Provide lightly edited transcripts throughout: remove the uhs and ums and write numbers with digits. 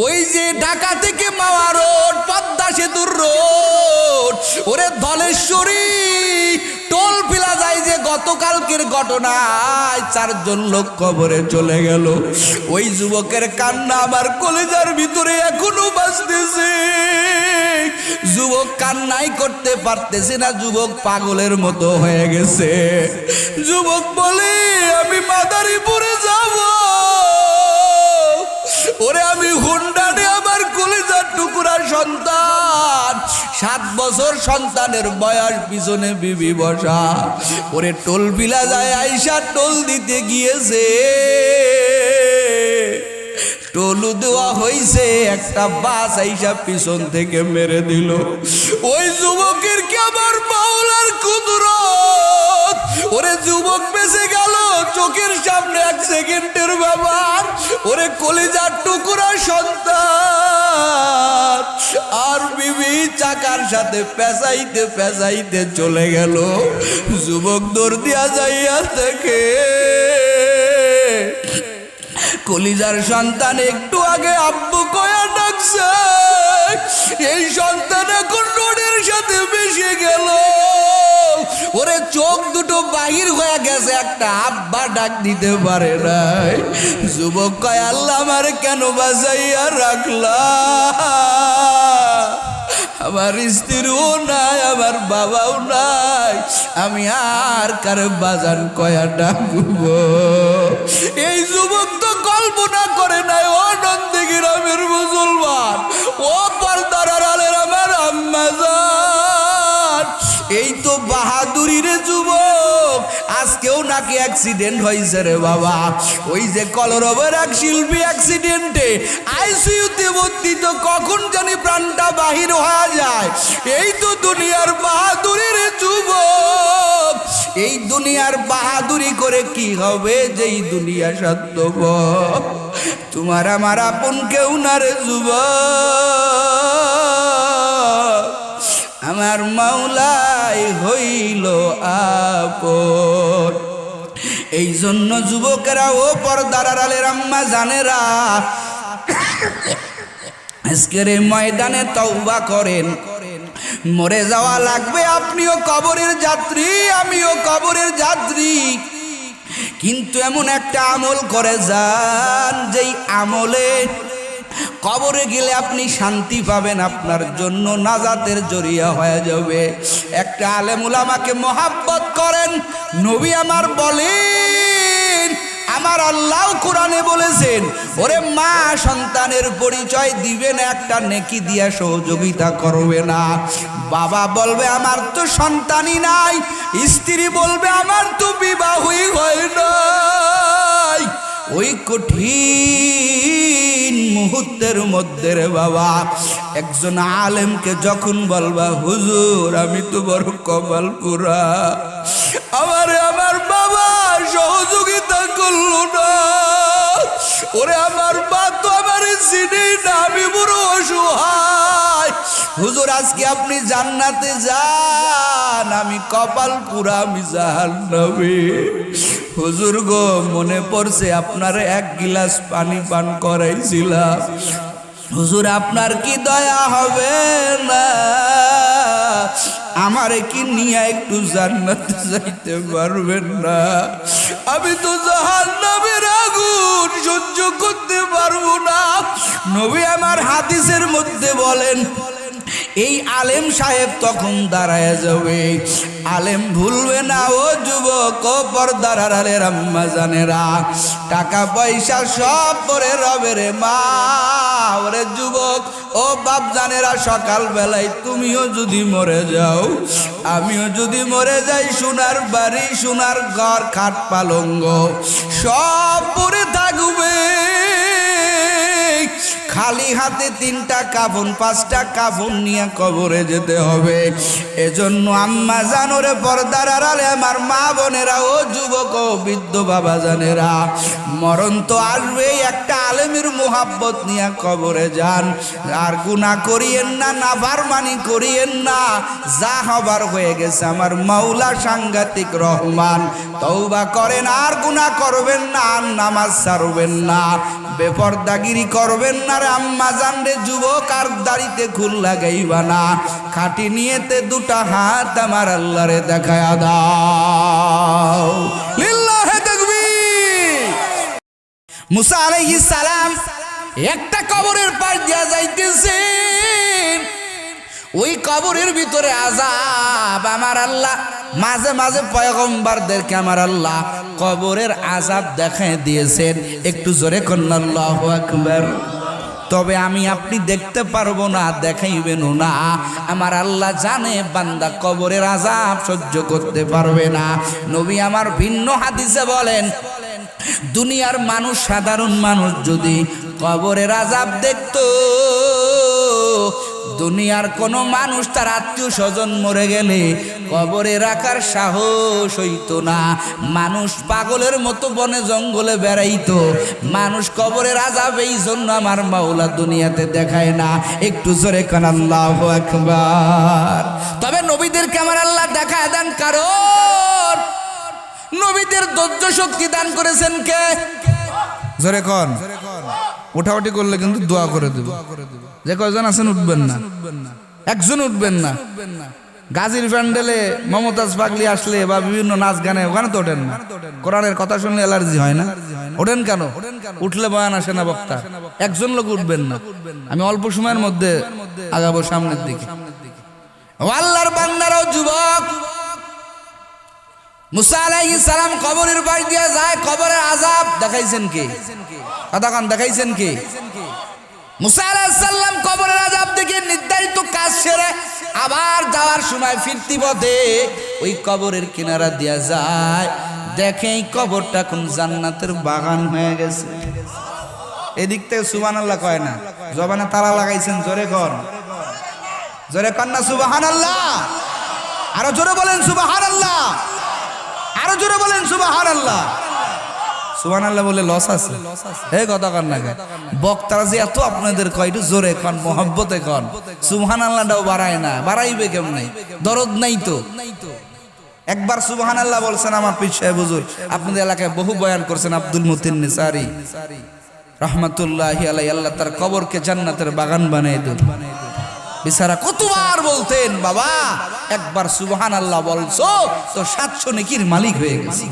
ওই যে ঢাকা থেকে মাওয়া রোড, পদ্মা সেতুর রোড, ওরে ধলেশ্বরী টোল প্লাজায় যে গতকালকের ঘটনায় 4 জন লোক কবরে চলে গেল, ওই যুবকের কান্না আমার কলেজার ভিতরে এখনো বাজতেছে। যুবক কান্নাই করতে পারতেছে না, যুবক পাগলের মতো হয়ে গেছে। যুবক বলে আমি মাদারীপুরে যাব, ওরে আমি হুন্ডানে আমার কলেজার টুকরা সন্তান, 7 বছর সন্তানের বয়স, পিছনে বিবি বসা, ওরে টোল প্লাজায় আইসা টোল দিতে গিয়েছে, টোলু দেওয়া হইছে, একটা বাস আইসা পিছন থেকে মেরে দিল। ওই যুবকের কি আমার মাওলার কুদরত, ওরে যুবক বেঁচে গেল চোখের সামনে 1 সেকেন্ডের ব্যাপার, ওরে কলিজার টুকরা সন্তান আর বিবি চাকার সাথে পেঁচাইতে পেঁচাইতে চলে গেল। যুবক দৌড় দিয়া যাইয়া থেকে কলিজার সন্তান একটু আগে আব্বু কয়া ডাকছে, এই সন্তান এখন রোডের সাথে মিশে গেল, ওরে চোখ দুটো বাহির হয়ে গেছে, একটা আব্বা ডাক দিতে পারে নাই। যুবক কয় আল্লাহ আমারে কেন বাঁচাইয়া রাখলা, আমার স্ত্রীও নাই, আমার বাবাও নাই, আমি আর কারে বাজান কয়া ডাকবো। এই যুবক তো কল্পনা করে নাই, ও নন্দী গ্রামের মুসলমান, ও পর্দার আড়ালের আমার আম্মা জান, এই তো বাহাদুরি রে যুবক, আজকেও নাকি অ্যাক্সিডেন্ট হয়েছে রে বাবা। ওই যে কলরবের এক শিল্পী অ্যাক্সিডেন্টে আইসিইউতে ভর্তি, তো কখন জানি প্রাণটা বাহির হয়ে যায়। এই তো দুনিয়ার বাহাদুরি রে যুবক, এই দুনিয়ার বাহাদুরি করে কি হবে, যেই দুনিয়া স্বার্থপর, তোমার আমার আপন কেউ না রে যুবক, আমার মাওলাই হইল আপন। এই জন্য যুবকেরা, ও পর্দার আড়ালের আম্মা জানেরা, আজকের এই ময়দানে তওবা করেন, মরে যাওয়া লাগবে, আপনিও কবরের যাত্রী, আমিও কবরের যাত্রী, কিন্তু এমন একটা আমল করে যান, যেই আমলে কবরে গেলে আপনি শান্তি পাবেন, আপনার জন্য নাজাতের জরিয়া হয়ে যাবে। একটা আলেম উলামাকে মহাব্বত করেন, নবী আমার বলেন, আমার আল্লাহ কোরআনে বলেছেন, ওরে মা সন্তানের পরিচয় দিবে না, একটা নেকি দিয়া সহযোগিতা করবে না। বাবা বলবে আমার তো সন্তানই নাই, স্ত্রী বলবে আমার তো বিবাহই হয় নাই। ওই কঠিন মুহূর্তের মধ্যে রে বাবা, একজন আলেমকে যখন বলবা হুজুর আমি তো বড় কপাল পুরা, আমার বাবা সহযোগিতা করলো না, ওরে আমার মা তো আমার চিনি না, আমি বড় অসহায়, হুজুর আজকে আপনি জান্নাতে যান, আমি কপাল পুরা, আমি জাহান্নামে। হুজুর গো মনে পড়ছে আপনার 1 গিলাস পানি পান করাইছিলাম, হুজুর আপনার কি দয়া হবে না, আমারে কি নিয়ে একটু জান্নাতে যাইতে পারবেন না, আমি তো জাহান্নামের আগুন সহ্য করতে পারবো না। নবী আমার হাদিসের মধ্যে বলেন, এই আলেম সাহেব তখন দাঁড়ায় যাবে, আলেম ভুলবে না, ও যুবক, ও পর্দার আড়ালের আম্মা জানেরা, টাকা পয়সা সব পরে রবে রে মা, ওরে যুবক, ও বাপ জানেরা, সকাল বেলায় তুমিও যদি মরে যাও, আমিও যদি মরে যাই, সোনার বাড়ি, সোনার ঘর, খাট পালঙ্গ সব পরে থাকবে, খালি হাতে 3টা কাফন 5টা কাফন নিয়ে কবরে যেতে হবে। এজন্য আম্মা জানোরে পর্দার আড়ালে আমার মা বোনেরা, ও যুবক, ও বৃদ্ধ বাবা জানেরা, মরণ তো আসবেই, একটা আলেমের মোহাব্বত নিয়ে কবরে যান, আর গুনাহ করিয়েন না, নাফরমানি করিয়েন না, যা হবার হয়ে গেছে, আমার মাওলা সাংঘাতিক রহমান, তওবা করেন, আর গুনাহ করবেন না, আর নামাজ ছাড়বেন না, বেপরদাগিরি করবেন না রে আম্মা জান রে যুবক আর দাড়িতে খুল লাগাইবা না, খাটি নিয়েতে দুটা হাত আমার আল্লাহরে দেখায়া দাও। লিল্লাহি তাকবীর। মুসা আলাইহিস সালাম একটা কবরের পাশ দিয়া যাইতেছেন, ওই কবরের ভিতরে আযাব। আমার আল্লাহ মাঝে মাঝে পয়গম্বরদেরকে আমার আল্লাহ কবরের আযাব দেখায় দিয়েছেন। একটু জোরে কন্না আল্লাহু আকবার। তবে আমি আপনি দেখতে পারবো না, দেখাইবেন না। আমার আল্লাহ জানে বান্দা কবরের আযাব সহ্য করতে পারবে না। নবী আমার ভিন্ন হাদিসে বলেন, দুনিয়ার মানুষ, সাধারণ মানুষ যদি কবরের আযাব দেখতো, দুনিয়ার কোন মানুষ তার আত্মীয় স্বজন মরে গেলে কবরে রাখার সাহস হইতো না। মানুষ পাগলের মতো বনে জঙ্গলে বেড়াইতো। মানুষ কবরের আযাব এই জন্য আমার মাওলা দুনিয়াতে দেখায় না। একটু জোরে কান আল্লাহু আকবার। তবে নবীদেরকে আমার আল্লাহ দেখায় দেন, কারণ নবীদের ধৈর্য শক্তি দান করেছেন কে? জোরে কোন। উঠাউটি করলে কিন্তু দোয়া করে দেব। যে কয়জন আছেন উঠবেন না, একজন উঠবেন না। গাজীর প্যান্ডেলে মমতাজ পাগলি আসলে বা বিভিন্ন নাচ গানে ওখানে তো ওঠেন না। কোরআনের কথা শুনলে অ্যালার্জি হয় না? ওঠেন কেন? উঠলে বয়ান আসে না বক্তা। একজন লোক উঠবেন না। আমি অল্প সময়ের মধ্যে আগাবো সামনের দিকে। আল্লাহর বান্দারাও যুবক, মুসা আলাইহিস সালাম কবরের পাশ দিয়ে যায়, কবরের আযাব দেখাইছেন কে? কতক্ষণ দেখাইছেন কে? মুসা আলাইহিস সালাম কবরের আযাব দেখে নির্ধারিত কাজ সেরে আবার যাওয়ার সময় ফিরতি পথে ওই কবরের কিনারা দিয়া যায়, দেখে এই কবরটা কোন জান্নাতের বাগান হয়ে গেছে। এদিক থেকে সুবহানাল্লাহ কয় না, জবানে তালা লাগাইছেন। জোরে কর, জোরে কর না সুবহানাল্লাহ। আরো জোরে বলেন সুবহানাল্লাহ, আরো জোরে বলেন সুবহানাল্লাহ। সুবহানাল্লাহ বলে লস আছে? হে কথা কন না, বক্তারা যে এত আপনাদের কয় একটু জোরে কন, মহব্বতে কন। সুবহানাল্লাহটাও বাড়ায় না, বাড়াইবে কেমনে? দরদ নাই তো। একবার সুবহানাল্লাহ বলছেন আমার পীর সাহেব হুজুর, আপনাদের এলাকায় বহু বয়ান করছেন, আব্দুল মতিন নিসারী রাহমাতুল্লাহি আলাইহি। আল্লাহ তার কবরকে জান্নাতের বাগান বানায় দেন। বেচারা কতবার বলতেন, বাবা একবার সুবহানাল্লাহ বলছো তো 700 নেকির মালিক হয়ে গেছে।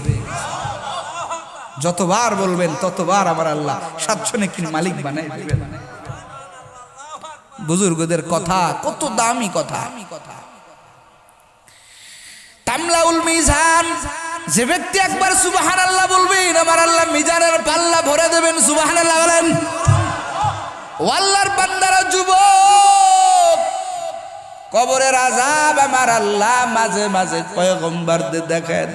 যতবার বলবেন ততবার আমার আল্লাহ 700 নেকির মালিক বানাই দিবেন। বুজুর্গদের কথা কত দামি কথা। তামলাউল মিজান, যে ব্যক্তি একবার সুবহানাল্লাহ বলবেন আমার আল্লাহ মিজানের পাল্লা ভরে দেবেন। সুবহানাল্লাহ বলেন। ও আল্লাহর বান্দারা যুবক, কবরের আযাব আমার আল্লাহ মাঝে মাঝে পয়গম্বরদের দেখায়।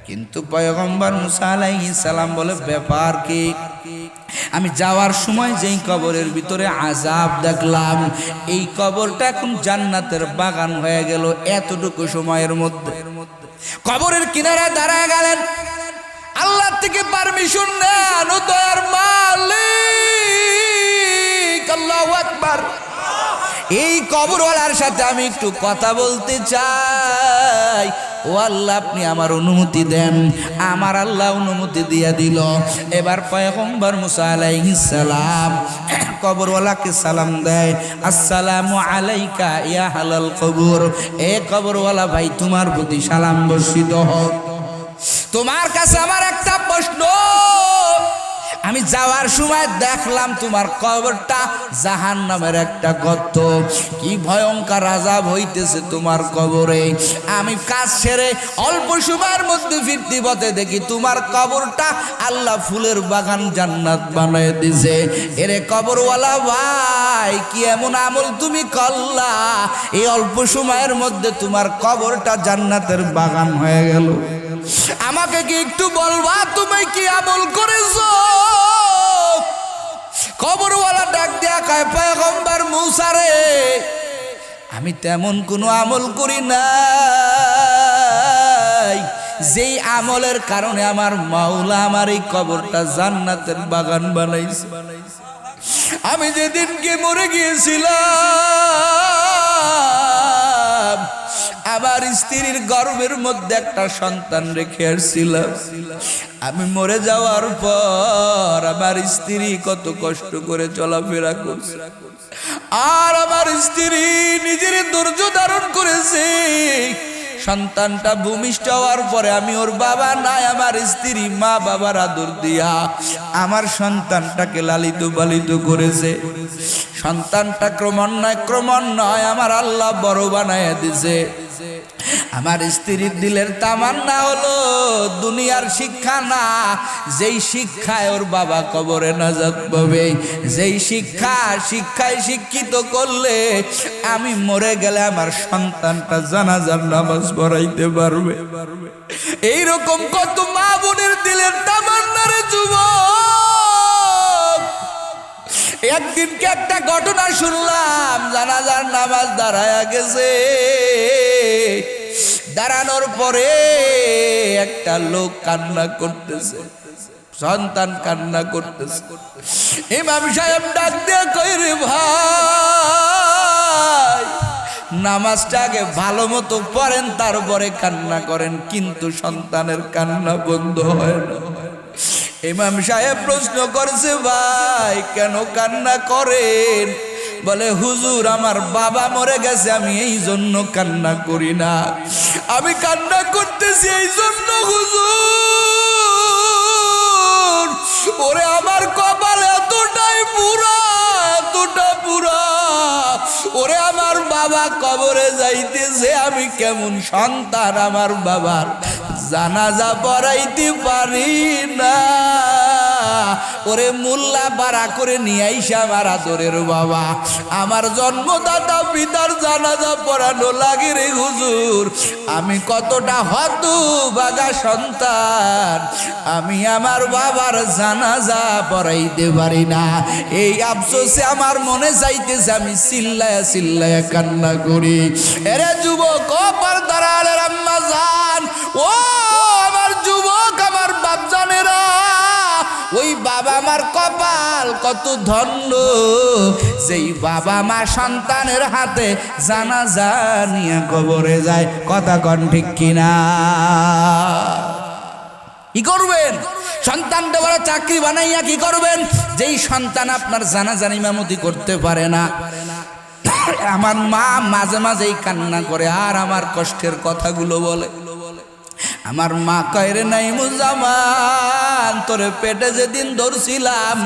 কিন্তু পয়গম্বর মুসা আলাইহিস সালাম বলে, ব্যাপার কি? আমি যাওয়ার সময় যেই কবরের ভিতরে আযাব দেখলাম, এই কবরটা এখন জান্নাতের বাগান হয়ে গেল এতটুকু সময়ের মধ্যে। কবরের কিনারায় দাঁড়ায় গেলেন, আল্লাহ থেকে পারমিশন নেন, ও দয়ার মালিক, আল্লাহু আকবার, এই কবরওয়ালার সাথে আমি একটু কথা বলতে চাই। ও আল্লাহ আপনি আমার অনুমতি দেন। আমার আল্লাহ অনুমতি দিয়ে দিল। এবার পয়গম্বর মুসা আলাইহিস সালাম কবরওয়ালাকে সালাম দেয়, আসসালামু আলাইকা ইয়া হালাল কবর। এ কবরওয়ালা ভাই, তোমার প্রতি সালাম বর্ষিত হোক। তোমার কাছে আমার একটা প্রশ্ন, আমি যাওয়ার সময় দেখলাম তোমার কবরটা জাহান্নামের একটা গর্ত। কি ভয়ঙ্কর আযাব হইতেছে তোমার কবরে। আমি কাজ সেরে অল্প সময়ের মধ্যে ফিরতি পথে দেখি তোমার কবরটা আল্লাহ ফুলের বাগান জান্নাত বানায় দিছে। এরে কবরওয়ালা ভাই, কি এমন আমল তুমি করলা এই অল্প সময়ের মধ্যে তোমার কবরটা জান্নাতের বাগান হয়ে গেল? আমাকে কি একটু বলবা তুমি কি আমল করেছো? কবরওয়ালা ডাক দেয়া কয়, পয়গম্বর মুসা রে, আমি তেমন কোনো আমল করি নাই যেই আমলের কারণে আমার মাওলা আমার এই কবরটা জান্নাতের বাগান বানাইছে। আমি যেদিনকে মরে গিয়েছিলাম, আমার স্ত্রীর গর্ভের মধ্যে একটা সন্তান রেখে আসছিলাম। আমি মরে যাওয়ার পর আমার স্ত্রী কত কষ্ট করে চলাফেরা করছে, আর আমার স্ত্রী নিজের ধৈর্য ধারণ করেছে। সন্তানটা ভূমিষ্ঠ হওয়ার পরে আমি ওর বাবা নাই, আমার স্ত্রী মা বাবার আদর দিয়া আমার সন্তানটাকে লালিত পালিত করেছে। সন্তানটা ক্রমান্বয়ে আমার আল্লাহ বড় বানায় দিছে। আমার স্ত্রীর দিলের তামান্না হলো দুনিয়ার শিক্ষা না, যেই শিক্ষায় ওর বাবা কবরে নাজাত পাবে, যেই শিক্ষায় শিক্ষিত করলে আমি মরে গেলে আমার সন্তানটা জানাজার নামাজ পড়াইতে পারবে। এইরকম কত মা বোনের দিলের তামান্না রে যুবক। একদিনকে একটা ঘটনা শুনলাম, জানাজার নামাজ দাঁড়ায়া গেছে, দাঁড়ানোর পরে একটা লোক কান্না করতেছে, সন্তান কান্না করতেছে। ইমাম সাহেব ডাক দিয়ে কই রে ভাই, নামাজটা আগে ভালো মতো পড়েন তারপরে কান্না করেন, কিন্তু সন্তানের কান্না বন্ধ হয় না। ইমাম সাহেব প্রশ্ন করছে, ভাই কেন কান্না করেন? বলে, হুজুর আমার বাবা মরে গেছে, আমি এই জন্য কান্না করি না, আমি কান্না করতেছি এই জন্য হুজুর, ওরে আমার কপাল এতটাই পুরা, এতটা পুরা, ওরে আমার বাবা কবরে যাইতেছে, আমি কেমন সন্তান আমার বাবার জানাজা পড়াইতে পারি না। ওরে মোল্লা ভাড়া করে নিয়ে আইসা আমার আদরের বাবা আমার জন্মদাতা পিতার জানাজা পড়ানো লাগে রে হুজুর, আমি কতটা হতভাগা সন্তান, আমি আমার বাবার জানাজা পড়াইতে পারি না। এই আফসোসে আমার মনে চাইতেছে আমি চিল্লায়া চিল্লায়া কান্না করি। এরে যুবক, ও পর্দার আলের আম্মা জান, ও আমার যুবক, আমার বাপজানেরা, ওই বাবা মার কপাল কত ধন্য, যেই বাবা মা সন্তানের হাতে জানাজা নিয়ে কবরে যায়। কথা কন ঠিক কিনা? কি করবেন? সন্তানটা বড় চাকরি বানাইয়া কি করবেন? যেই সন্তান আপনার জানাজা ইমামতি করতে পারে না। আমার মা মাঝে মাঝেই কান্না করে আর আমার কষ্টের কথাগুলো বলে। আমার মা কয়, রে নাইমুজ্জামান, তোরে পেটে যেদিন ধরছিলাম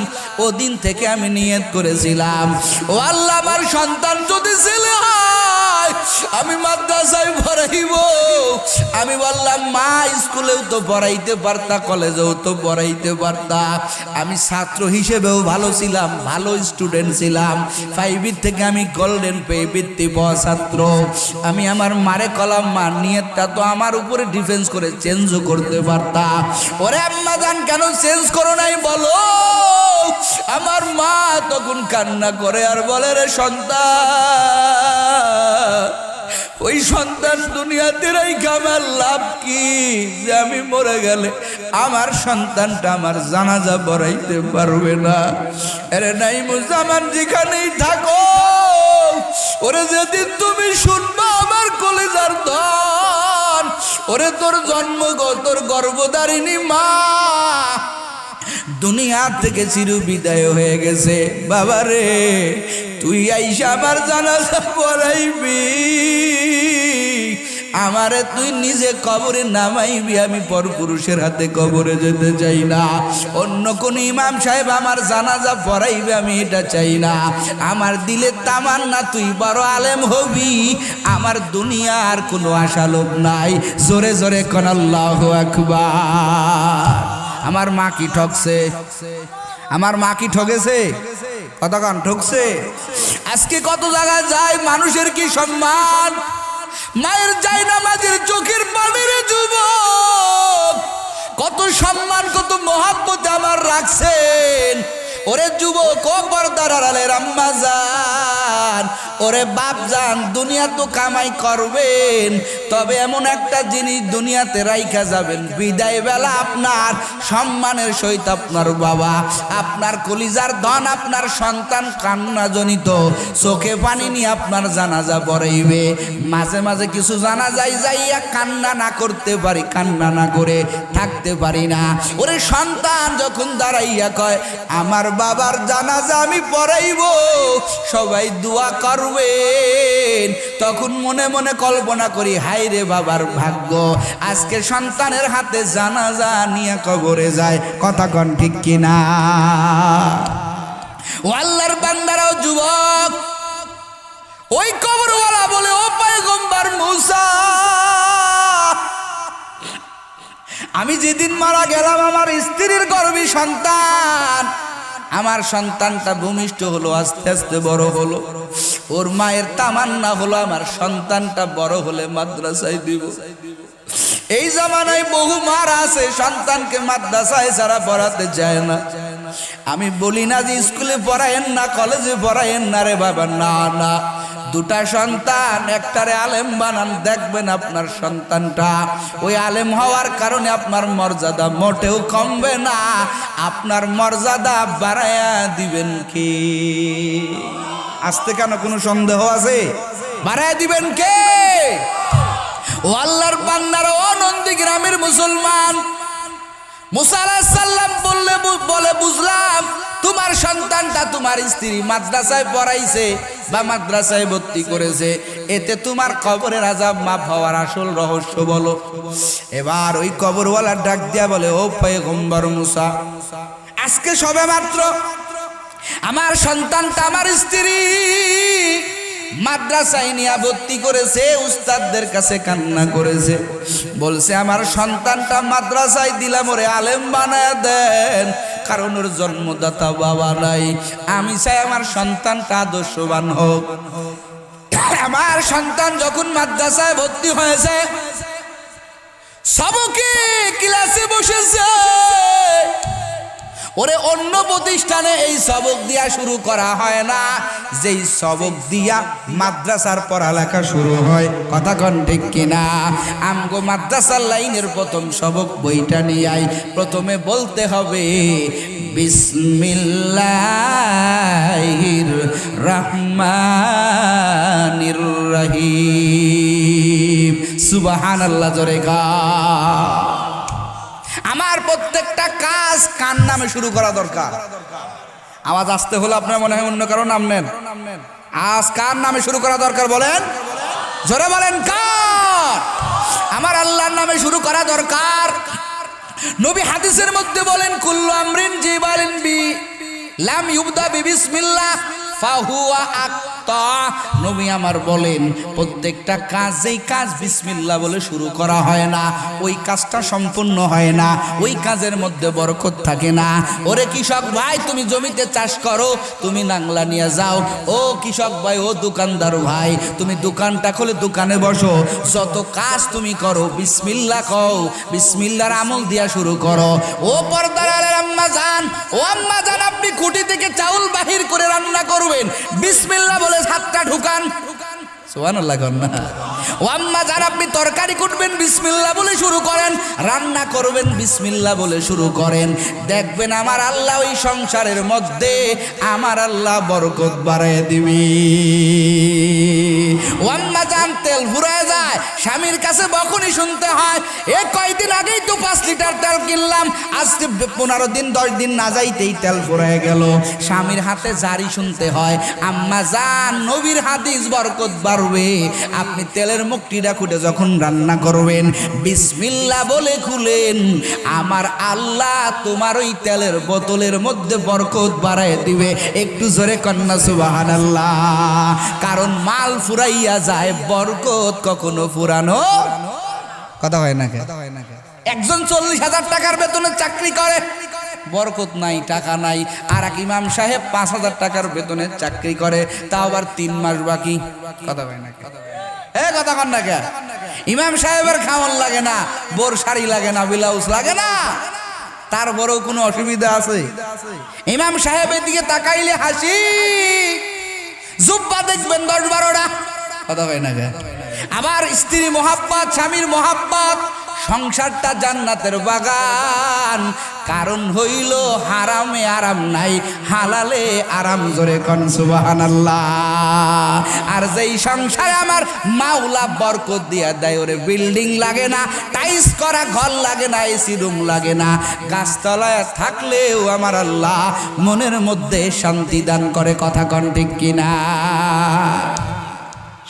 ওদিন থেকে আমি নিয়ত করেছিলাম, ও আল্লাহ আমার সন্তান যদি ছেলে হয় আমি মাদ্রাসায় পড়াইব। আমি বললাম, মা স্কুলেও তো পড়াইতে পারতা, কলেজেও তো পড়াইতে পারতা, আমি ছাত্র হিসেবেও ভালো ছিলাম, ভালো স্টুডেন্ট ছিলাম, 5 থেকে আমি গোল্ডেন পে বৃত্তি পাওয়া ছাত্র। আমি আমার মারে কলাম, মা নিয়তটা তো আমার উপরে ডিফেন্স করে চেঞ্জও করতে পারতা। ওরে আম্মা জান, কেন চেঞ্জ করো নাই বলো? আমার মা তখন কান্না করে আর বলে, রে সন্তান, ওই সন্তান দুনিয়াতে রাইখা আমার লাভ কি, যে আমি মরে গেলে আমার সন্তানটা আমার জানাজা পড়াইতে পারবে না। আরে নাইমুজ্জামান, যেখানেই থাকো, ওরে যেদিন তুমি শুনবা আমার কলেজার ধন, ওরে তোর জন্মগতর গর্ভধারিণী মা দুনিয়া থেকে চির বিদায় হয়ে গেছে, বাবা রে তুই আইসা আমার জানাজা পড়াইবি, আমারে তুই নিজে কবরে নামাইবি, আমি পরপুরুষের হাতে কবরে যেতে চাই না। অন্য কোন ইমাম সাহেব আমার জানাজা পড়াইবে আমি এটা চাই না। আমার দিলে তামান্না তুই বড় আলেম হবি, আমার দুনিয়ার কোনো আশা লোভ নাই। জোরে জোরে কোন আল্লাহু আকবার। আমার মা কি ঠকছে? আমার মা কি ঠকেছে? কতক্ষণ ঠকছে? আজকে কত জায়গায় যায়, মানুষের কি সম্মান, মায়ের জায়নামাজের চোখের পানির যুবক কত সম্মান কত মহব্বতে আমার রাখছেন। ওরে যুবক, ও পর্দার আড়ালের আম্মা জান, ও ওরে বাপ জান, দুনিয়া তো কামাই করবেন, তবে এমন একটা জিনিস দুনিয়াতে রাইখা যাবেন, বিদায় বেলা আপনার সম্মানের সহিত আপনার বাবা, আপনার কলিজার ধন, আপনার সন্তান কান্না জনিত চোখে পানি নিয়ে আপনার জানাজা পড়াইবে। মাঝে মাঝে কিছু জানাজায় যাইয়া কান্না না করতে পারি, কান্না না করে থাকতে পারি না। ওরে সন্তান যখন দাঁড়াইয়া কয় আমার বাবার জানাজা আমি পড়াইব, সবাই দোয়া করবেন, তখন মনে মনে কল্পনা করি হায় রে বাবার ভাগ্য, আজকে সন্তানের হাতে জানাজা নিয়ে কবরে যায়। কথা কন ঠিক কিনা? ও আল্লাহর বান্দারাও যুবক, ওই কবরওয়ালা বলে ও পয়গম্বর মুসা, আমি যেদিন মারা গেলাম আমার স্ত্রীর গর্ভে সন্তান, আমার সন্তানটা ভূমিষ্ঠ হলো, আস্তে আস্তে বড় হলো। ওর মায়ের তামান্না হলো আমার সন্তানটা বড় হলে মাদ্রাসায় দিব। এই জামানায় বহু মারা আছে সন্তানকে মাদ্রাসায় ছাড়া পড়াতে চায় না। আমি বলি না যে স্কুলে পড়ায়েন না, কলেজে পড়ায়েন না রে বাবা, না না, দুটা সন্তান, একটারে আলেম বানান, দেখবেন আপনার সন্তানটা ওই আলেম হওয়ার কারণে আপনার মর্যাদা মোটেও কমবে না, আপনার মর্যাদা বাড়ায়া দিবেন কে? আসতে কেন কোনো সন্দেহ আছে? বাড়ায়া দিবেন কে? ও আল্লাহর বান্দারা, ও নন্দীগ্রামের মুসলমান, মুসা আলাইহিস সালাম বলে বুঝলাম তোমার সন্তানটা তোমার স্ত্রী মাদ্রাসায় পড়াইছে বা মাদ্রাসায় ভর্তি করেছে, এতে তোমার কবরের আযাব মাফ হওয়ার আসল রহস্য বলো। এবার ওই কবরওয়ালা ডাক দিয়া বলে ও পয়গম্বর মুসা, আজকে সবে মাত্র আমার সন্তানটা আমার স্ত্রী মাদ্রাসায় নিয়ে ভর্তি করেছে, উস্তাদদের কাছে কান্না করেছে, বলছে আমার সন্তানটা মাদ্রাসায় দিলাম, ওরে আলেম বানায় দেন, কারণ ওর জন্মদাতা বাবা নাই, আমি চাই আমার সন্তানটা আদর্শবান হোক। আমার সন্তান যখন মাদ্রাসায় ভর্তি হয়েছে, সবকে ক্লাসে বসেছে, ওরে অন্য প্রতিষ্ঠানে এই সবক দিয়া শুরু করা হয় না, যেই সবক দিয়া মাদ্রাসার পড়ালেখা শুরু হয়। কথা কন ঠিক কিনা? আমগো মাদ্রাসার লাইনের প্রথম সবক বইটা নিয়ে আই, প্রথমে বলতে হবে বিসমিল্লাহির রহমানির রহিম। সুবহানাল্লাহ, জোরে গা। আমার প্রত্যেকটা কাজ কার নামে শুরু করা দরকার। আওয়াজ আসতে হলো আপনার মনে হয় অন্য কারো নাম নেন। আজ কার নামে শুরু করা দরকার বলেন? জোরে বলেন, কার? আমার আল্লাহর নামে শুরু করা দরকার। নবী হাদিসের মধ্যে বলেন কুল্লু আমরিন জিবালিন বি লাম ইউবদা বিসমিল্লাহ ফাহুয়া আক্তা। নবী আমার বলেন প্রত্যেকটা কাজ, যেই কাজ বিসমিল্লাহ বলে শুরু করা হয় না, ওই কাজটা সম্পূর্ণ হয় না, ওই কাজের মধ্যে বরকত থাকে না। ওরে কৃষক ভাই, তুমি জমিতে চাষ করো, তুমি নাংলা নিয়ে যাও। ও কৃষক ভাই, ও দোকানদার ভাই, তুমি দোকানটা খুলে দোকানে বসো, যত কাজ তুমি করো বিসমিল্লাহ কও, বিসমিল্লাহর আমল দিয়া শুরু করো। ও পর্দার আলের আম্মা জান, ও আম্মা জান, আপনি কুটি থেকে চাউল বাহির করে রান্না করবেন, বিসমিল্লাহ বলে হাতটা ঢুকান। সুবহানাল্লাহ কন্যা। ও আম্মা জান, আপনি তরকারি কুটবেন, বিসমিল্লাহ বলে শুরু করেন, রান্না করবেন, বিসমিল্লাহ বলে শুরু করেন, দেখবেন আমার আল্লাহ ওই সংসারের মধ্যে আমার আল্লাহ বরকত বাড়ায় দিবি। ও আম্মা জান, তেল ফুরায় যায়, স্বামীর কাছে বকুনি শুনতে হয়, এ কয়দিন আগেই তো 5 লিটার তেল কিনলাম, আজকে 15 দিন 10 দিন না যাইতেই তেল ফুরায় গেল, স্বামীর হাতে জারি শুনতে হয়। আম্মা জান, নবীর হাদিস বরকত বাড়বে, আপনি তেলের মুখটিটা খুঁটে যখন রান্না করবেন বিসমিল্লাহ বলে খুলেন, আমার আল্লাহ তোমার ওই তেলের বোতলের মধ্যে বরকত বাড়ায় দিবে। একটু জোরে কন্যা সুবহানাল্লাহ। কারণ মাল ফুরাইয়া যায়, বরকত কখনো ফুরানো কথা হয় না। একজন 40,000 টাকার বেতনে চাকরি করে, বরকত নাই, টাকা নাই। আর এক ইমাম সাহেব 5,000 টাকার বেতনে চাকরি করে, তাও আবার 3 মাস বাকি। কথা হয় না? কথা কন না কে? ইমাম সাহেবের খাওয়ান লাগে না, বোর শাড়ি লাগে না, ব্লাউজ লাগে না, তার বড় কোনো অসুবিধা আছে? ইমাম সাহেবের দিকে তাকাইলে হাসি, জুব্বা দেখবেন 10-12টা, কথা কয় না গে। আবার স্ত্রী মোহাব্বত, স্বামীর মোহাব্বত, সংসারটা জান্নাতের বাগান। কারণ হইল হারামে আরাম নাই, হালালে আরাম, জোরে কোন সুবহানাল্লাহ। আর যেই সংসারে আমার মাওলা বরকত দিয়া দেয়, ওরে বিল্ডিং লাগে না, টাইলস করা ঘর লাগে না, এসি রুম লাগে না, গাছতলায় থাকলেও আমার আল্লাহ মনের মধ্যে শান্তি দান করে, কথা কোন ঠিক কিনা?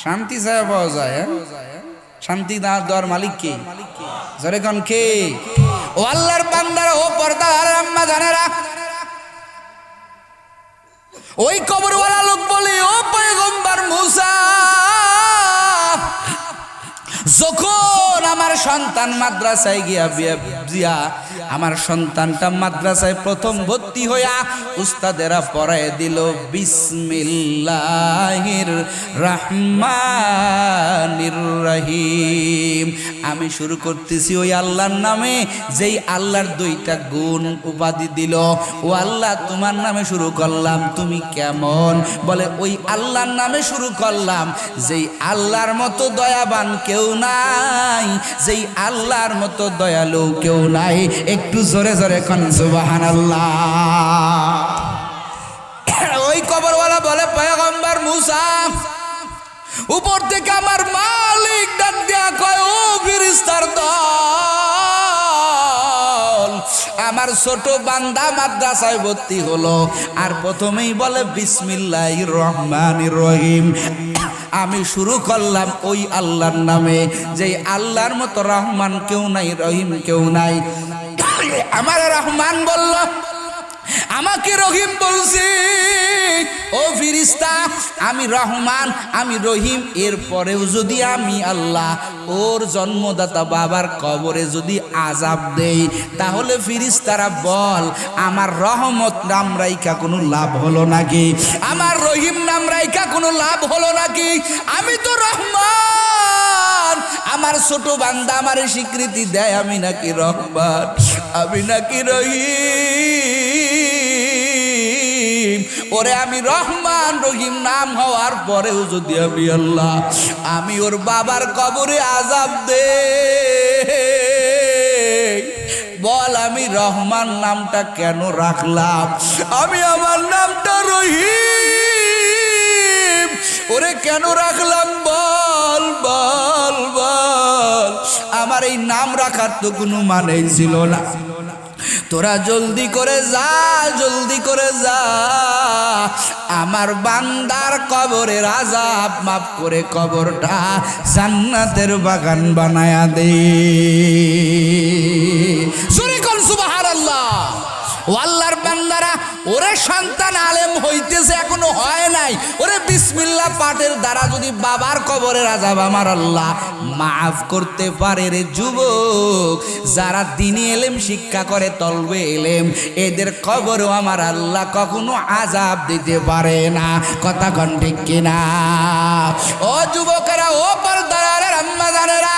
শান্তি চায় পাওয়া যায়, শান্তি দেওয়ার মালিক কে? জোরে কোন কে? ও আল্লাহর বান্দারা, ও পর্দার আম্মা জানেরা, ওই কবরওয়ালা লোক বলে, ও পয়গম্বর মুসা, যখন আমার সন্তান মাদ্রাসায় গিয়া আমার সন্তানটা মাদ্রাসায় প্রথম ভর্তি হইয়া উস্তাদেরা পড়ায় দিল বিসমিল্লাহির রহমানির রহিম, আমি শুরু করতেছি ওই আল্লাহর নামে, যেই আল্লাহর 2টা গুণ উপাধি দিল। ও আল্লাহ, তোমার নামে শুরু করলাম, তুমি কেমন? বলে ওই আল্লাহর নামে শুরু করলাম, যেই আল্লাহর মতো দয়াবান কেউ নাই, যেই আল্লাহর মতো দয়ালু কেউ নাই। একটু জোরে জোরে কোন সুবহানাল্লাহ। ওই কবরওয়ালা বলে, পয়গম্বর মুসা, উপর থেকে আমার মালিক ডাক দেয়া কয়, ও ফেরেশতার দল, আমার ছোট বান্দা মাদ্রাসায় ভর্তি হলো, আর প্রথমেই বলে বিসমিল্লাহির রহমানির রহিম। আমি শুরু করলাম ওই আল্লাহর নামে, যেই আল্লাহর মতো রহমান কেউ নাই, রহিম কেউ নাই। আমার রহমান বলল, আমাকে রহিম বলছি। ও ফেরেশতা, আমি রহমান, আমি রহিম, এরপরেও যদি আমি আল্লাহ ওর জন্মদাতা বাবার কবরে যদি আযাব দেই, তাহলে ফেরেশতারা বল, আমার রহমত নাম রাইখা কোনো লাভ হলো নাকি? আমার রহিম নাম রাইখা কোনো লাভ হলো নাকি? আমি তো রহমান, আমার ছোট বান্দা আমারে স্বীকৃতি দেয়, আমি নাকি রহমান, আমি নাকি রহিম। ওরে আমি রহমান রহিম নাম হওয়ার পরেও যদি আমি আল্লাহ, আমি ওর বাবার কবরে আযাব দে, বল আমি রহমান নামটা কেন রাখলাম? আমি আমার নামটা রহিম ওরে কেন রাখলাম? বল বল বল। আমার এই নাম রাখার তো কোনো মানেই ছিল না। তোরা জলদি করে যা, জলদি করে যা, আমার বান্দার কবরের আযাব মাফ করে কবরটা জান্নাতের বাগান বানায়া দে। শুনে কোন সুবহানাল্লাহ। ও আল্লাহর বান্দারা, ওরে সন্তান আলেম হইতেছে এখনো হয় নাই, ওরে বিসমিল্লাহ পাঠের দ্বারা যদি বাবার কবরের আযাব আমার আল্লাহ মাফ করতে পারে রে যুবক, যারা দ্বীনি ইলম শিক্ষা করে, তলবে ইলম, এদের কবরও আমার আল্লাহ কখনো আযাব দিতে পারে না। কথা কোন ঠিক কিনা? ও যুবকেরা, ও পর্দার আম্মা জানেরা,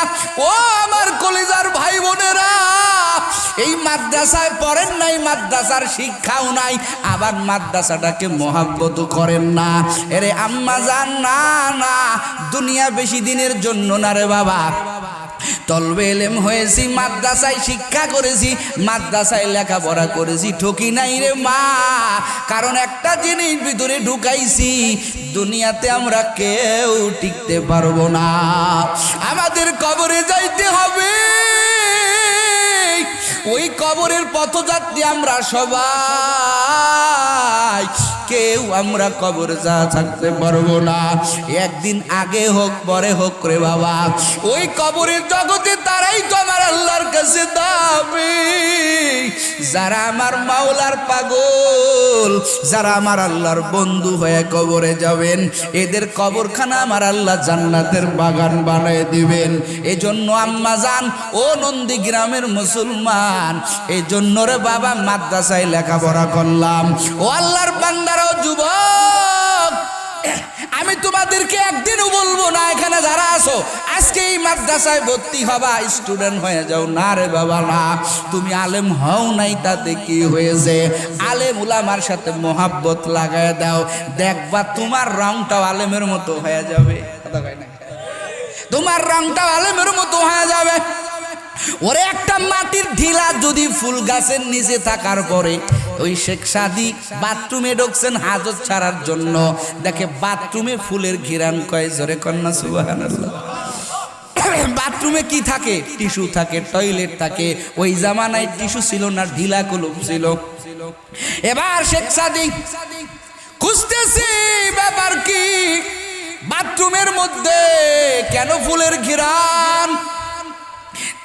ও আমার কলিজার ভাই বোনেরা, এই মাদ্রাসায় পড়েন নাই, মাদ্রাসার শিক্ষাও নাই, আবার মাদ্রাসাটাকে মহাব্বত করেন না। এরে আম্মা জান, না না, দুনিয়া বেশি দিনের জন্য না রে বাবা। তলবে ইলম হয়েছি, মাদ্রাসায় শিক্ষা করেছি, মাদ্রাসায় লেখাপড়া করেছি, ঠকি নাই রে মা। কারণ একটা জিনিস ভিতরে ঢুকাইছি, দুনিয়াতে আমরা কেউ টিকতে পারবো না, আমাদের কবরে যাইতে হবে। ওই কবরের পথযাত্রী আমরা সবাই, কেউ আমরা কবরে যা থাকতে পারবো না। একদিন আগে হোক পরে হোক রে বাবা, ওই কবরের জগতে তারাই তো আমার আল্লাহর কাছে দাবি, যারা আমার মাওলার পাগল, যারা আমার আল্লাহর বন্ধু হয়ে কবরে যাবেন, এদের কবরখানা আমার আল্লাহ জান্নাতের বাগান বানিয়ে দিবেন। এজন্য আম্মা জান, ও নন্দীগ্রামের মুসলমান, এই জন্য রে বাবা মাদ্রাসায় লেখাপড়া করলাম। ও আল্লাহর বান্দারাও, যুবক, আমি তোমাদেরকে একদিনও বলবো না, এখানে যারা আছো, আজকে এই মাদ্রাসায় ভর্তি হবা, স্টুডেন্ট হয়ে যাও। না রে বাবা না, তুমি আলেম হও নাই তাতে কি হয়েছে? আলেম উলামার সাথে মোহাব্বত লাগায় দাও, দেখবা তোমার রংটাও আলেমের মতো হয়ে যাবে। কথা কয় না, তোমার রংটাও আলেমের মতো হয়ে যাবে। ওরে একটা মাটির ঢিলা যদি ফুল গাছের নিচে থাকার পরে, ওই শেখ সাদি বাথরুমে ঢুকছেন হাজত ছাড়ার জন্য, দেখে বাথরুমে ফুলের ঘিরান, কয় জোরে কন্যা সুবহানাল্লাহ। বাথরুমে কি থাকে? টিস্যু থাকে, টয়লেট থাকে। ওই জামানায় টিস্যু ছিল না, ঢিলা কলম ছিল। এবার শেখ সাদি খুঁজতেছি ব্যাপার কি, বাথরুমের মধ্যে কেন ফুলের ঘিরান?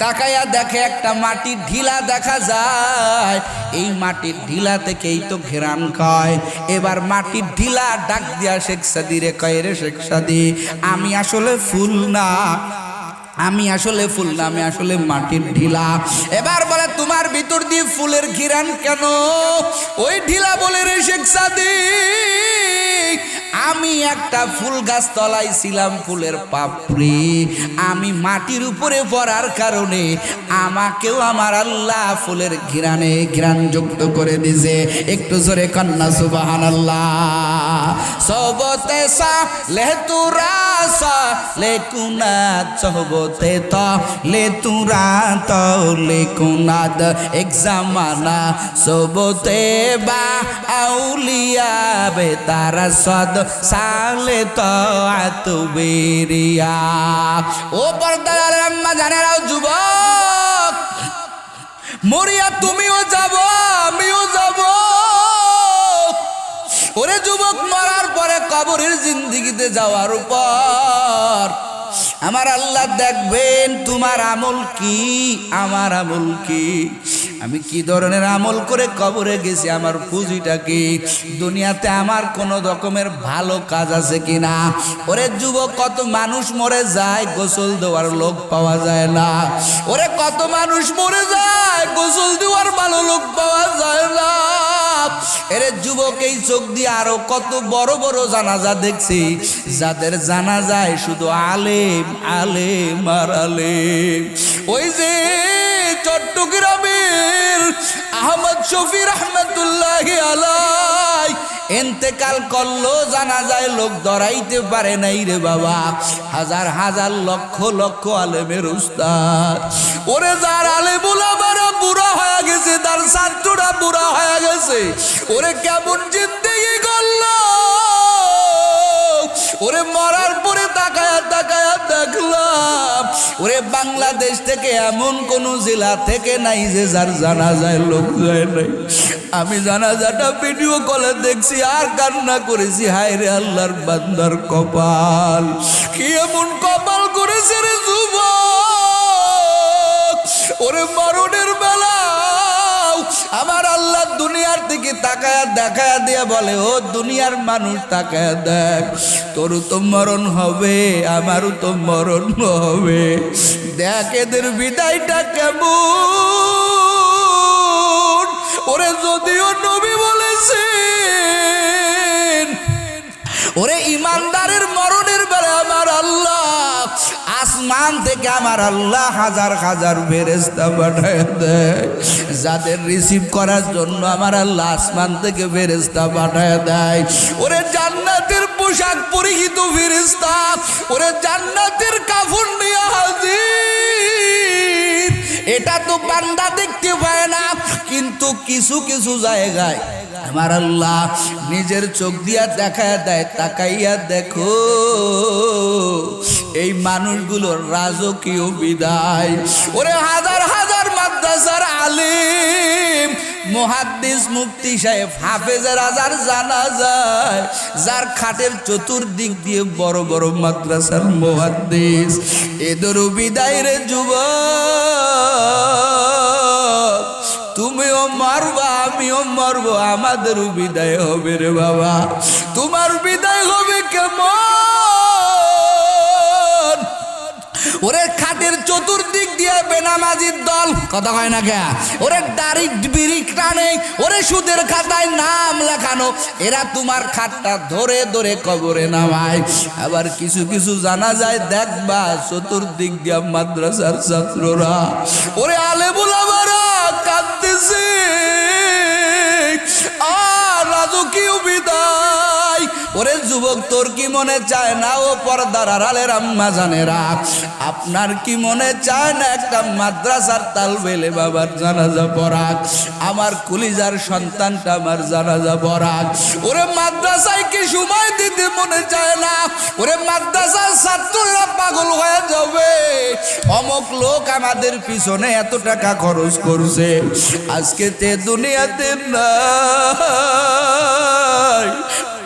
তাকায়া দেখে একটা মাটির ঢিলা দেখা যায়, এই মাটির ঢিলা থেকেই তো ঘেরান কয়। এবার মাটির ঢিলা ডাক দিয়া শেখ সাদি রে কয়, রে শেখ সাদি, আমি আসলে ফুল না, আমি আসলে ফুল না, আমি আসলে মাটির ঢিলা। এবার বলে তোমার ভিতর দিয়ে ফুলের ঘিরান কেন? ওই ঢিলা বলে, রে শেখ সাদি, আমি একটা ফুল গাছ তলায় ছিলাম, ফুলের পাপড়ি, আমি মাটির উপরে পড়ার কারণে আমাকেও আমার আল্লাহ ফুলের ঘিরানে ঘিরান যুক্ত করে দিয়েছে। একটু জোরে কন্যা সুবহানাল্লাহ। সবতে সা লেতুরা সা লেকুনা, সবতে ত লেতুরা ত লেকুনাদ, এক জামানা সবতে বা আউলিয়া বেতারা সদ সালে তো আতুবেরিয়া। ও পর্দার আম্মা জানেরাও, যুবক মরিয়া তুমিও যাব, আমিও যাব। ওরে যুবক, মরার পরে কবরের জিন্দেগিতে যাওয়ার পর আমার আল্লাহ দেখবেন তোমার আমল কি, আমার আমল কি, আমি কি ধরনের আমল করে কবরে গেছি, আমার পুঁজিটা কি, দুনিয়াতে আমার কোনো রকমের ভালো কাজ আছে কিনা। ওরে যুবক, কত মানুষ মরে যায়, গোসল দেওয়ার লোক পাওয়া যায় না। ওরে কত মানুষ মরে যায়, গোসল দেওয়ার ভালো লোক পাওয়া যায় না। এরে যুবক, এই চোখ দিয়ে আরো কত বড় বড় জানাজা দেখছি, যাদের জানাজায় শুধু আলেম আলেম আর আলেম। ওই যে চট্টগ্রামের আহমদ শফি রহমতুল্লাহি আলাইহি ইন্তেকাল করলো, জানাজায় লোক ধরাইতে পারে নাই রে বাবা। হাজার হাজার লক্ষ লক্ষ আলেমের উস্তাদ, ওরে যার আলেম উলামারা বুড়া হয়ে গেছে, তার ছাত্ররা বুড়া হয়ে গেছে, ওরে কেমন জিন্দেগি করলো। ওরে মরার পরে তাকায়া তাকায়া দেখলাম, ওরে বাংলাদেশ থেকে এমন কোন জেলা থেকে নাই যে যার জানাজায় লোক যায় নাই। আমি জানাজাটা ভিডিও কলে দেখছি আর কান্না করেছি, হায় রে আল্লাহর বান্দার কপাল, কি এমন কপাল করেছে রে যুবক। ওরে মরণের বেলা আমার আল্লাহ দুনিয়ার দিকে তাকায়া দেখায়া দিয়ে বলে, ও দুনিয়ার মানুষ তাকায়া দেখ, তোরও তো মরণ হবে, আমারও তো মরণ হবে, দেখ এদের বিদায়টা কেমন। ওরে যদিও নবী বলেছেন, ওরে ইমানদারের মরণের বেলা আমার আল্লাহ আসমান থেকে আমার আল্লাহ হাজার হাজার ফেরেশতা পাঠায় দেয়, যাদের রিসিভ করার জন্য আমার আল্লাহ আসমান থেকে ফেরেশতা পাঠায় দেয়। ওরে জান্নাতের পোশাক পরিহিত ফেরেশতা, ওরে জান্নাতের কাফন নিয়ে হাজির। এটা তো বান্দা দেখতে পায় না, কিন্তু কিছু কিছু জায়গায় আমার আল্লাহ নিজের চোখ দিয়া দেখায় দেয়, তাকাইয়া দেখো এই মানুষগুলোর রাজকীয় বিদায়। ওরে হাজার হাজার মাদ্রাসার আলিম, মুহাদ্দিস, মুফতি সাহেব, হাফেজের হাজার জানা যায়, যার খাটের চতুর্দিক দিয়ে বড় বড় মাদ্রাসার মুহাদ্দিস, এদেরও বিদায় রে যুবক। তুমিও মারবা, আমিও মারবো, আমাদেরও বিদায় হবে রে বাবা। তোমার বিদায় হবে কেমন? ওরে খাটের চতুর্দিক দিয়ে বেনামাজির দল, কথা কয় না কে, ওরে দাড়ি বিড়ি টানে, ওরে সুদের খাতায় নাম লেখানো, এরা তোমার খাতটা ধরে ধরে কবরে নামায়। আবার কিছু কিছু জানা যায় দেখবা চতুর্দিক দিয়া মাদ্রাসার ছাত্ররা, ওরে আলেমুল আমারা কাঁদতেছে আর রাজকীয় বিদায়। ওরে যুবক, তোর কি মনে চায় না ও পর্দার আড়ালের আম্মা জানেরা, আপনার কি মনে চায় না একটা মাদ্রাসার তালবেলে বাবার জানাজা পড়াক, আমার কলিজার সন্তানটা আমার জানাজা পড়াক? ওরে মাদ্রাসায় কি সময় দিতে মনে চায় না? ওরে মাদ্রাসার ছাত্ররা পাগল হয়ে যাবে, অমুক লোক আমাদের পিছনে এত টাকা খরচ করছে, আজকে তে দুনিয়াতে নাই,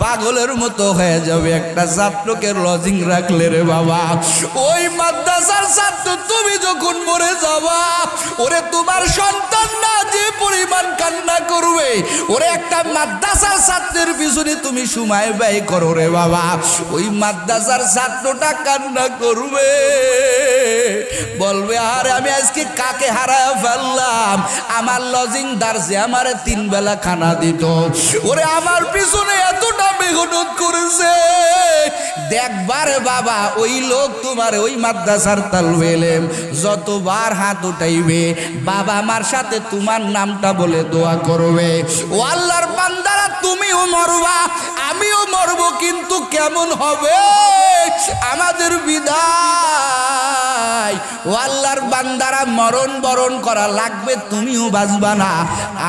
পাগলের মতো হয়ে যাবে একটা ছাত্রকে লজিং রাখলে রে বাবা। ওই মাদ্রাসার ছাত্র তুমি যখন মরে যাবা, ওরে তোমার সন্তান না যে পরিমাণ কান্না করবে, ওরে একটা মাদ্রাসার ছাত্রের পিছনে তুমি সময় ব্যয় করো রে বাবা, ওই মাদ্রাসার ছাত্রটা কান্না করবে, বলবে আরে আমি আজকে কাকে হারায় ফেললাম, আমার লজিং দারছে আমারে 3 বেলা খানা দিত, ওরে আমার পিছনে এতটা মেহনত করেছে। দেখবার বাবা ওই লোক তোমার ওই মাদ্রাসার তালবেলে যতবার হাত উঠাইবে, বাবা আমার সাথে তোমার নামটা বলে দোয়া করবে, ও আল্লাহর বান্দারা তুমিও মরবা আমিও মরব, কিন্তু কেমন হবে আমাদের বিদায়? ও আল্লাহর বান্দারা মরণ বরণ করা লাগবে, তুমিও বাঁচবা না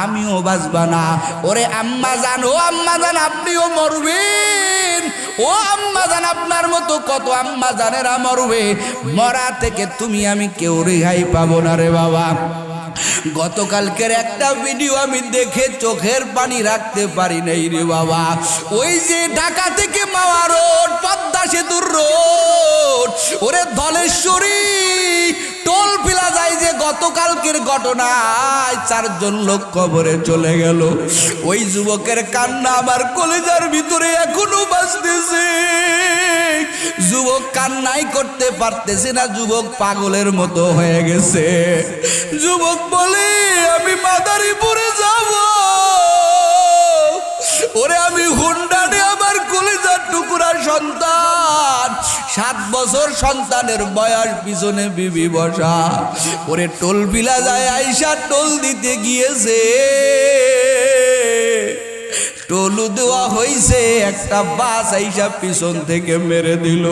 আমিও বাঁচবা না। ওরে আম্মা জান, ও আম্মা জান আপনিও মরবেন, ও আম্মা জান আপনার মতো কত আম্মা জানেরা মরবে, মরা থেকে তুমি আমি কেউ রেহাই পাবো না রে বাবা। গতকালকের একটা ভিডিও আমি দেখে চোখের পানি রাখতে পারি নাই রে বাবা। ওই যে ঢাকা থেকে মাওয়া রোড, পদ্মা সেতুর রোড, ওরে ধলেশ্বরী টোল পিলা যায় যে গতকালকের ঘটনায় 4 জন লোক কবরে চলে গেল। ওই যুবকের কান্না আমার কলেজার ভিতরে এখনো বাজতেছে। যুবক কান্নাই করতে পারতেছে না, যুবক পাগলের মতো হয়ে গেছে। যুবক বলে আমি মাদারীপুরে যাব, ওরে আমি হুন্ডানে আমার কলেজার টুকরা সন্তান, 7 বছর সন্তানের বয়স, পিছনে বিবি বসা, ওরে টোল বিলা যায় আইসা টোল দিতে গিয়েছে, টোলু দেওয়া হইছে, একটা বাস আইসা পিছন থেকে মেরে দিল।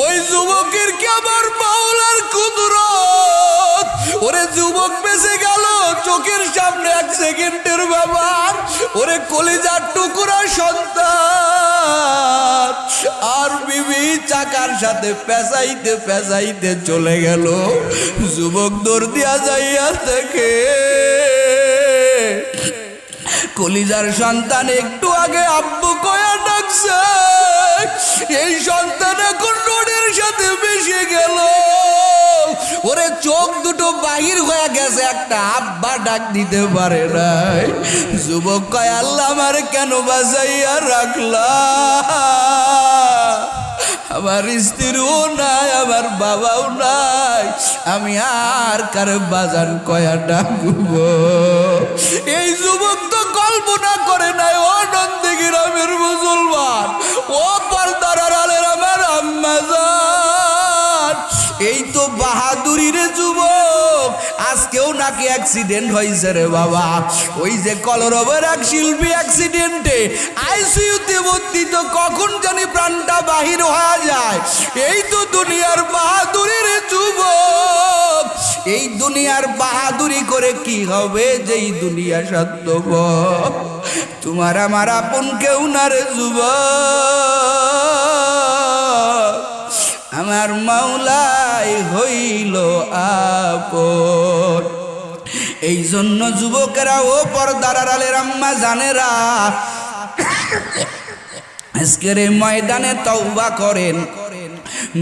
ওই যুবকের কি আমার মাওলার কুদরত, ওরে যুবক বেঁচে গেল চোখের সামনে 1 সেকেন্ডের ব্যাপার, ওরে কলিজার টুকরা সন্তান আর বিবি চাকার সাথে পেঁচাইতে পেঁচাইতে চলে গেল। যুবক দৌড় দিয়া যাইয়া থেকে কলিজার সন্তান একটু আগে আব্বু কয়া ডাকছে, এই সন্তান এখন রোডের সাথে মিশে গেল, ওরে চোখ দুটো বাহির হয়ে গেছে, একটা আব্বা ডাক দিতে পারে নাই। যুবক কয় আল্লাহ আমার কেন বাঁচাইয়া রাখলা, আমার স্ত্রীও নাই আমার বাবাও নাই, আমি আর কার বাজান কয়া ডাকবো? এই যুবক তো কল্পনা করে নাই, ও নন্দী গ্রামের মুসলমান, ও পর্দার আড়ালের আমার আম্মা জান, এই তো বাহাদুরি রে যুবক। আজকেও নাকি অ্যাক্সিডেন্ট হয়েছে রে বাবা, ওই যে কলরবের এক শিল্পী অ্যাক্সিডেন্টে আইসিইউতে ভর্তি, তো কখন জানি প্রাণটা বাহির হয়ে যায়। এই তো দুনিয়ার বাহাদুরি রে যুবক। এই দুনিয়ার বাহাদুরি করে কি হবে, যেই দুনিয়া স্বার্থপর, তোমার আমার আপন কেউ না রে যুবক, আমার মাওলাই হইল আপন। এই জন্য যুবকেরা ও পর্দার আড়ালের আম্মা জানেরা, আজকের এই ময়দানে তওবা করেন,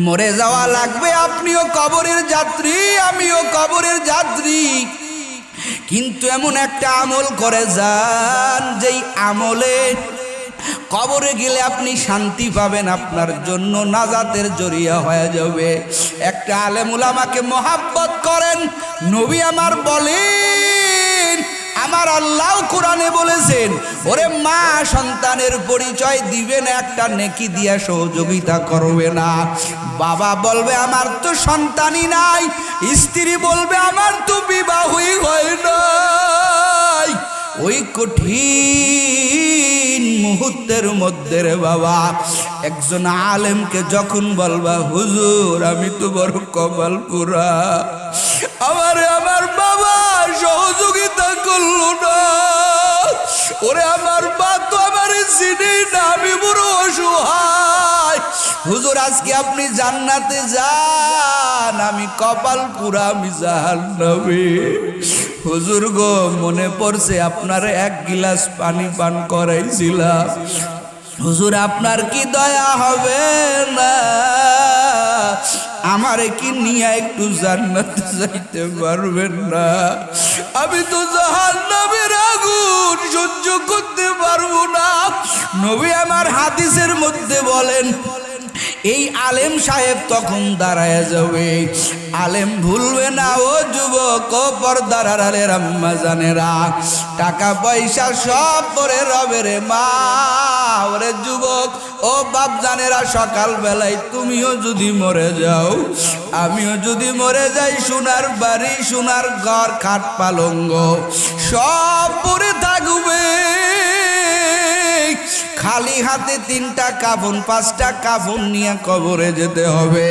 মরে যাওয়া লাগবে, আপনিও কবরের যাত্রী আমিও কবরের যাত্রী, কিন্তু এমন একটা আমল করে যান যেই আমলে কবরে গেলে আপনি শান্তি পাবেন, আপনার জন্য নাজাতের জরিয়া হয়ে যাবে। একটা আলেম উলামাকে মহাব্বত করেন। নবী আমার বলেন, আমার আল্লাহ কোরআনে বলেছেন, ওরে মা সন্তানের পরিচয় দিবে না, একটা নেকি দিয়া সহযোগিতা করবে না। বাবা বলবে আমার তো সন্তানই নাই, স্ত্রী বলবে আমার তো বিবাহই হয় নাই। ওই কঠিন মুহূর্তের মধ্যে রে বাবা, একজন আলেমকে যখন বলবা হুজুর আমি তো বড় কপাল পুরা, আমার বাবা সহযোগিতা করলো না, ওরে আমার মা তো আমার চিনি না, আমি বড় অসহায়। হুজুর আজকে আপনি জান্নাতে যান, আমি কপাল পুরা, আমি জাহান্নামে। হুজুর গো মনে পড়ছে আপনার এক গিলাস পানি পান করাইছিলাম, হুজুর আপনার কি দয়া হবে না, আমারে কি নিয়ে একটু জান্নাতে যাইতে পারবেন না? আমি তো জাহান্নামের আগুন সহ্য করতে পারবো না। নবী আমার হাদিসের মধ্যে বলেন, এই আলেম সাহেব তখন দাঁড়ায় যাবে, আলেম ভুলবে না ও যুবক, ও পর্দার আড়ালের আম্মা জানেরা, টাকা পয়সা সব পরে রবে রে মা। ওরে যুবক ও বাপ জানেরা, সকাল বেলায় তুমিও যদি মরে যাও, আমিও যদি মরে যাই, সোনার বাড়ি সোনার ঘর খাট পালঙ্গ সব পরে থাকবে, খালি হাতে 3টা কাফন 5টা কাফন নিয়ে কবরে যেতে হবে।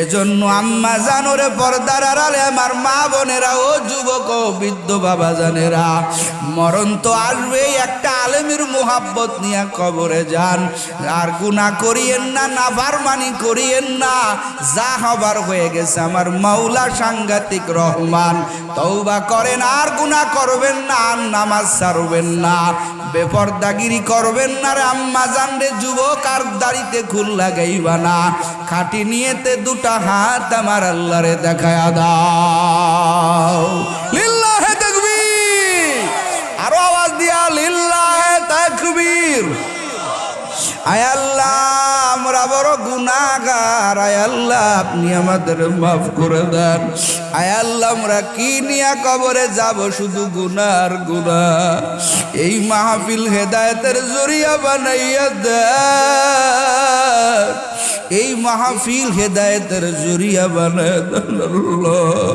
এজন্য আম্মা জানোরে পর্দার আড়ালে আমার মা বোনেরা, ও যুবক ও বৃদ্ধ বাবা জানেরা, মরণ তো আসবেই, একটা আলেমের মুহাব্বত নিয়ে কবরে যান। আর গুনাহ করিয়েন না, নাফরমানি করিয়েন না, যা হবার হয়ে গেছে। আমার মাওলা সাংঘাতিক রহমান, তওবা করেন, আর গুনাহ করবেন না, আর নামাজ ছাড়বেন না, বেপরদাগিরি করবেন না রে আম্মা জান রে যুবক, আর দাড়িতে খুল লাগাইবা না, খাটি নিয়েতে 2টা হাত আমার আল্লাহরে দেখায়া দাও। লিল্লাহে তাকবীর, আরো আওয়াজ দিয়া লিল্লাহে তাকবীর। আয় আল্লাহ আমরা বড় গুনাহগার, আয় আল্লাহ আপনি আমাদের মাফ করে দেন। আয় আল্লাহ আমরা কি নিয়া কবরে যাব, শুধু গুনার গুনাহ। এই মাহফিল হেদায়েতের জরিয়া বানাইয়া দেন, এই মাহফিল হেদায়েতের জরিয়া বানাইয়া দেন আল্লাহ।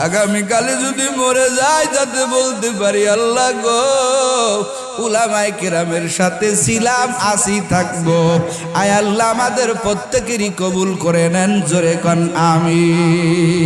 আগামীকালে যদি মরে যায় যাতে বলতে পারি আল্লাহ গো উলামায়ে কেরামের সাথে ছিলাম, আসি থাকবো। আয় আল্লাহ আমাদের প্রত্যেকেরই কবুল করে নেন, জোরে কোন আমিন।